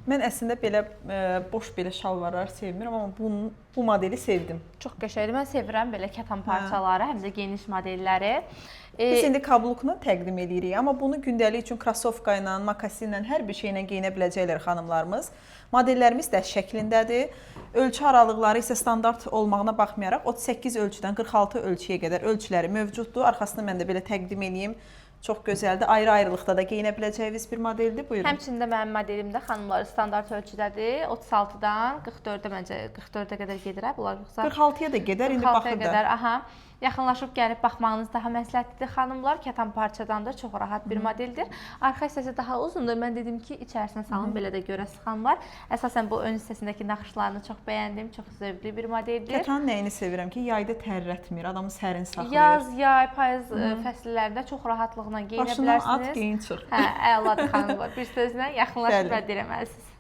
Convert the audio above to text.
Mən əslində belə boş belə şalvarlar sevmirəm, amma bu modeli sevdim. Çox qəşəngdir. Mən sevirəm belə kətan parçaları, həm də geniş modelləri. Biz indi kablukla təqdim edirik, amma bunu gündəlik üçün krossovka ilə, mokasinlə, hər bir şeylə geyinə biləcəklər xanımlarımız. Modellərimiz də şəklindədir. Ölçü aralıqları isə standart olmağına baxmayaraq 38 ölçüdən 46 ölçüyə qədər ölçüləri mövcuddur. Arxasını mən də belə təqdim edeyim. Çox gözəldir. Ayrı-ayrılıqda da geyinə biləcəyiniz bir modeldir. Buyurun. Həmçində mənim modelimdə xanımları standart ölçüdədir. 36-dan 44-ə məncə 44-ə qədər gedir bunlar yoxsa 46-ya da gedər, indi baxır da. Qədər, aha. Yaxınlaşıb gəlib baxmağınız daha məsləhətlidir xanımlar. Kətan parçadan da çox rahat bir modeldir. Arxa hissəsi daha uzundur. Mən dedim ki, içərisinə salın belə də görəsiz xanımlar. Əsasən bu ön hissəsindəki naxışlarını çox bəyəndim. Çox zövqlü bir modeldir. Kətanın nəyini sevirəm ki, yayda tərrətmir, adamı sərin saxlayır. Yaz, yay, payız fəsillərində çox rahatlıqla geyinə bilərsiniz. Başından at, geyin çıx. Hə, əladır xanımlar. Bir sözlə yaxınlaşıb rədd eləməlisiniz.